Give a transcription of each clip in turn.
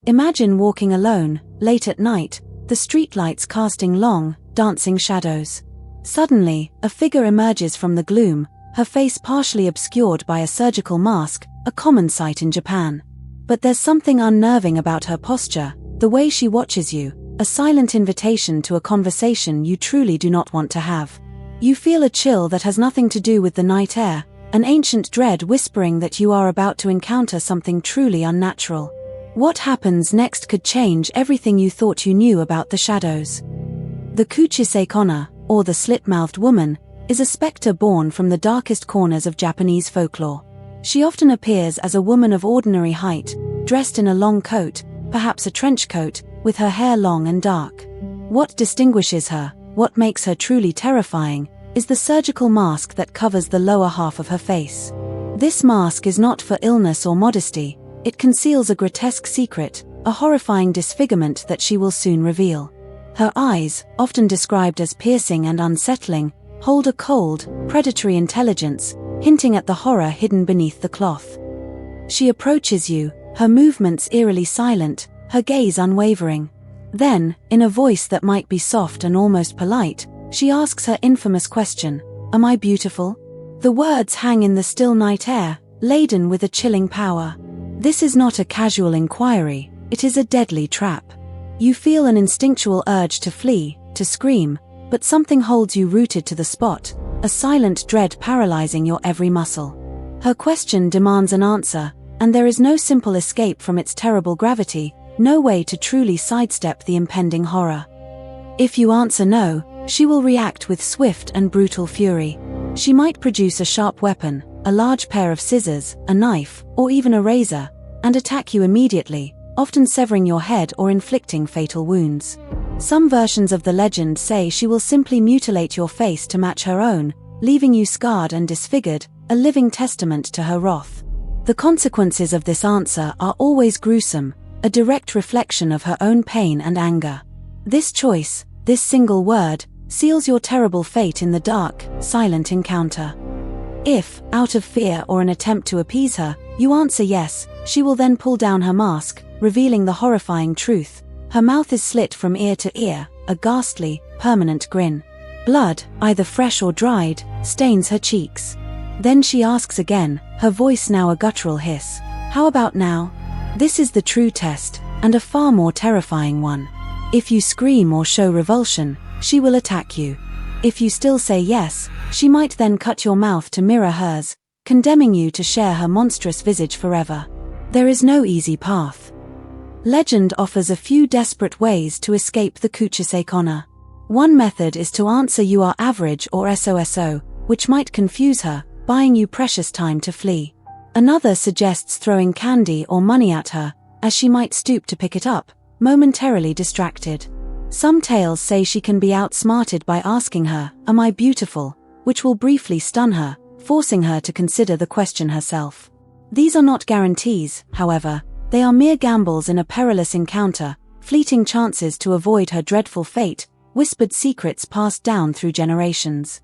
Imagine walking alone, late at night, the streetlights casting long, dancing shadows. Suddenly, a figure emerges from the gloom, her face partially obscured by a surgical mask, a common sight in Japan. But there's something unnerving about her posture, the way she watches you, a silent invitation to a conversation you truly do not want to have. You feel a chill that has nothing to do with the night air, an ancient dread whispering that you are about to encounter something truly unnatural. What happens next could change everything you thought you knew about the shadows. The Kuchisake-onna, or the Slit-Mouthed Woman, is a specter born from the darkest corners of Japanese folklore. She often appears as a woman of ordinary height, dressed in a long coat, perhaps a trench coat, with her hair long and dark. What distinguishes her, what makes her truly terrifying, is the surgical mask that covers the lower half of her face. This mask is not for illness or modesty, it conceals a grotesque secret, a horrifying disfigurement that she will soon reveal. Her eyes, often described as piercing and unsettling, hold a cold, predatory intelligence, hinting at the horror hidden beneath the cloth. She approaches you, her movements eerily silent, her gaze unwavering. Then, in a voice that might be soft and almost polite, she asks her infamous question, "Am I beautiful?" The words hang in the still night air, laden with a chilling power. This is not a casual inquiry, it is a deadly trap. You feel an instinctual urge to flee, to scream, but something holds you rooted to the spot, a silent dread paralyzing your every muscle. Her question demands an answer, and there is no simple escape from its terrible gravity, no way to truly sidestep the impending horror. If you answer no, she will react with swift and brutal fury. She might produce a sharp weapon, a large pair of scissors, a knife, or even a razor, and attack you immediately, often severing your head or inflicting fatal wounds. Some versions of the legend say she will simply mutilate your face to match her own, leaving you scarred and disfigured, a living testament to her wrath. The consequences of this answer are always gruesome, a direct reflection of her own pain and anger. This choice, this single word, seals your terrible fate in the dark, silent encounter. If, out of fear or an attempt to appease her, you answer yes, she will then pull down her mask, revealing the horrifying truth. Her mouth is slit from ear to ear, a ghastly, permanent grin. Blood, either fresh or dried, stains her cheeks. Then she asks again, her voice now a guttural hiss. "How about now?" This is the true test, and a far more terrifying one. If you scream or show revulsion, she will attack you. If you still say yes, she might then cut your mouth to mirror hers, condemning you to share her monstrous visage forever. There is no easy path. Legend offers a few desperate ways to escape the Kuchisake-onna. One method is to answer you are average or SOSO, which might confuse her, buying you precious time to flee. Another suggests throwing candy or money at her, as she might stoop to pick it up, momentarily distracted. Some tales say she can be outsmarted by asking her, "Am I beautiful?" which will briefly stun her, forcing her to consider the question herself. These are not guarantees, however, they are mere gambles in a perilous encounter, fleeting chances to avoid her dreadful fate, whispered secrets passed down through generations.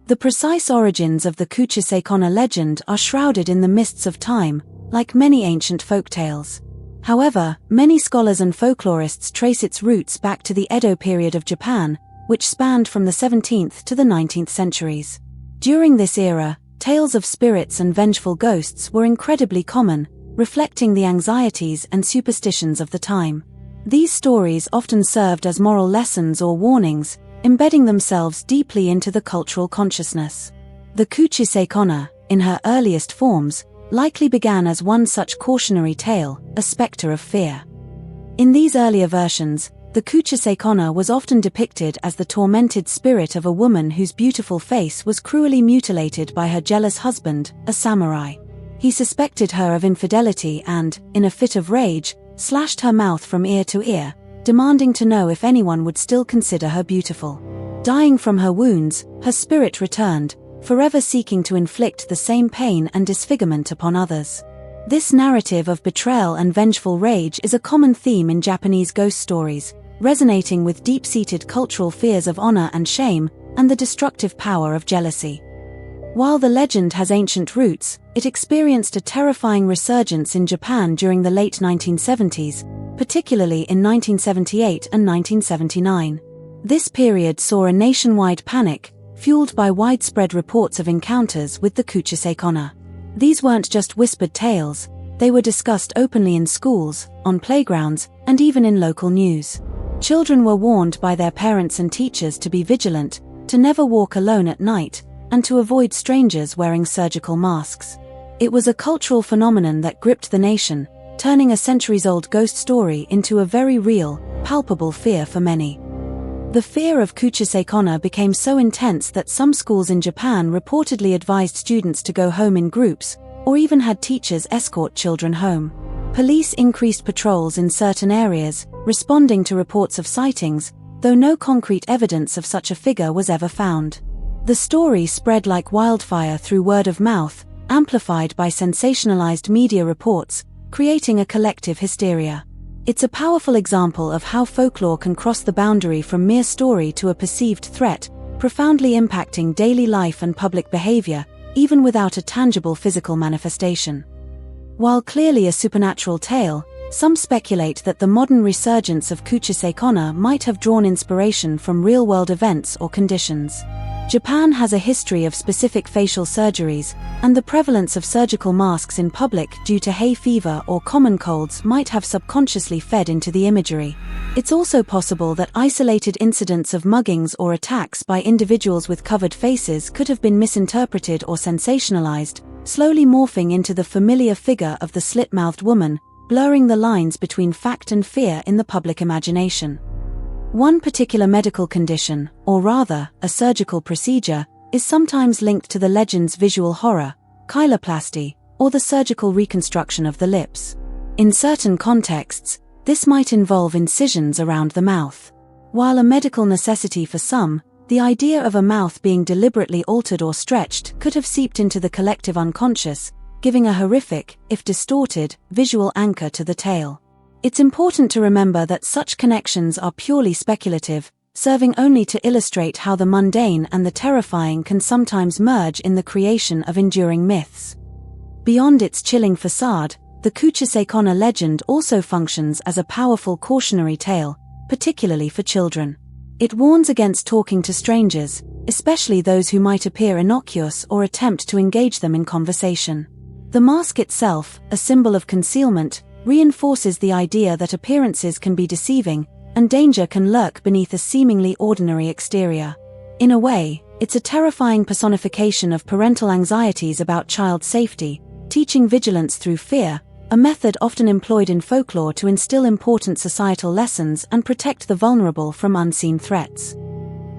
The precise origins of the Kuchisake-onna legend are shrouded in the mists of time, like many ancient folktales. However, many scholars and folklorists trace its roots back to the Edo period of Japan, which spanned from the 17th to the 19th centuries. During this era, tales of spirits and vengeful ghosts were incredibly common, reflecting the anxieties and superstitions of the time. These stories often served as moral lessons or warnings, embedding themselves deeply into the cultural consciousness. The Kuchisake-onna, in her earliest forms, likely began as one such cautionary tale, a specter of fear. In these earlier versions, the Kuchisake-onna was often depicted as the tormented spirit of a woman whose beautiful face was cruelly mutilated by her jealous husband, a samurai. He suspected her of infidelity and, in a fit of rage, slashed her mouth from ear to ear, demanding to know if anyone would still consider her beautiful. Dying from her wounds, her spirit returned, forever seeking to inflict the same pain and disfigurement upon others. This narrative of betrayal and vengeful rage is a common theme in Japanese ghost stories, resonating with deep-seated cultural fears of honor and shame, and the destructive power of jealousy. While the legend has ancient roots, it experienced a terrifying resurgence in Japan during the late 1970s, particularly in 1978 and 1979. This period saw a nationwide panic, fueled by widespread reports of encounters with the Kuchisake-onna. These weren't just whispered tales, they were discussed openly in schools, on playgrounds, and even in local news. Children were warned by their parents and teachers to be vigilant, to never walk alone at night, and to avoid strangers wearing surgical masks. It was a cultural phenomenon that gripped the nation, turning a centuries-old ghost story into a very real, palpable fear for many. The fear of Kuchisake-onna became so intense that some schools in Japan reportedly advised students to go home in groups, or even had teachers escort children home. Police increased patrols in certain areas, responding to reports of sightings, though no concrete evidence of such a figure was ever found. The story spread like wildfire through word of mouth, amplified by sensationalized media reports, creating a collective hysteria. It's a powerful example of how folklore can cross the boundary from mere story to a perceived threat, profoundly impacting daily life and public behavior, even without a tangible physical manifestation. While clearly a supernatural tale, some speculate that the modern resurgence of Kuchisake-onna might have drawn inspiration from real-world events or conditions. Japan has a history of specific facial surgeries, and the prevalence of surgical masks in public due to hay fever or common colds might have subconsciously fed into the imagery. It's also possible that isolated incidents of muggings or attacks by individuals with covered faces could have been misinterpreted or sensationalized, slowly morphing into the familiar figure of the slit-mouthed woman, blurring the lines between fact and fear in the public imagination. One particular medical condition, or rather, a surgical procedure, is sometimes linked to the legend's visual horror, chyloplasty, or the surgical reconstruction of the lips. In certain contexts, this might involve incisions around the mouth. While a medical necessity for some, the idea of a mouth being deliberately altered or stretched could have seeped into the collective unconscious, giving a horrific, if distorted, visual anchor to the tale. It's important to remember that such connections are purely speculative, serving only to illustrate how the mundane and the terrifying can sometimes merge in the creation of enduring myths. Beyond its chilling facade, the Kuchisake-onna legend also functions as a powerful cautionary tale, particularly for children. It warns against talking to strangers, especially those who might appear innocuous or attempt to engage them in conversation. The mask itself, a symbol of concealment, reinforces the idea that appearances can be deceiving, and danger can lurk beneath a seemingly ordinary exterior. In a way, it's a terrifying personification of parental anxieties about child safety, teaching vigilance through fear, a method often employed in folklore to instill important societal lessons and protect the vulnerable from unseen threats.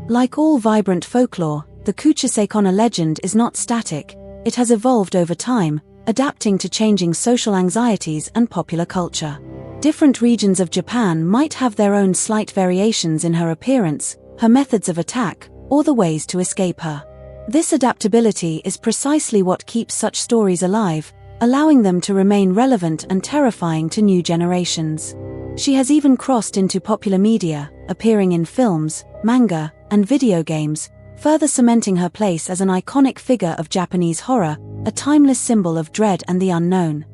Like all vibrant folklore, the Kuchisake-onna legend is not static, it has evolved over time, adapting to changing social anxieties and popular culture. Different regions of Japan might have their own slight variations in her appearance, her methods of attack, or the ways to escape her. This adaptability is precisely what keeps such stories alive, allowing them to remain relevant and terrifying to new generations. She has even crossed into popular media, appearing in films, manga, and video games, further cementing her place as an iconic figure of Japanese horror, a timeless symbol of dread and the unknown.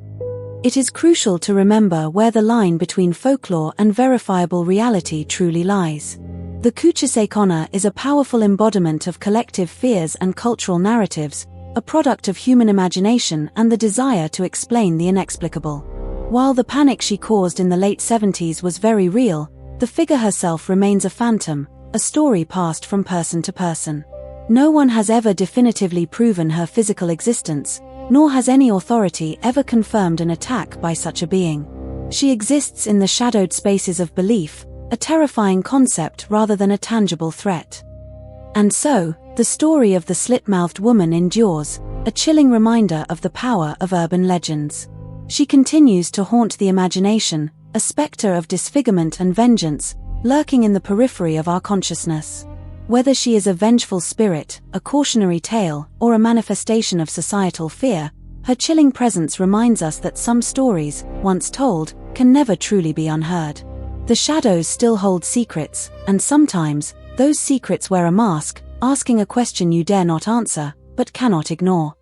It is crucial to remember where the line between folklore and verifiable reality truly lies. The Kuchisake-onna is a powerful embodiment of collective fears and cultural narratives, a product of human imagination and the desire to explain the inexplicable. While the panic she caused in the late 70s was very real, the figure herself remains a phantom, a story passed from person to person. No one has ever definitively proven her physical existence, nor has any authority ever confirmed an attack by such a being. She exists in the shadowed spaces of belief, a terrifying concept rather than a tangible threat. And so, the story of the Slit-Mouthed Woman endures, a chilling reminder of the power of urban legends. She continues to haunt the imagination, a specter of disfigurement and vengeance, lurking in the periphery of our consciousness. Whether she is a vengeful spirit, a cautionary tale, or a manifestation of societal fear, her chilling presence reminds us that some stories, once told, can never truly be unheard. The shadows still hold secrets, and sometimes, those secrets wear a mask, asking a question you dare not answer, but cannot ignore.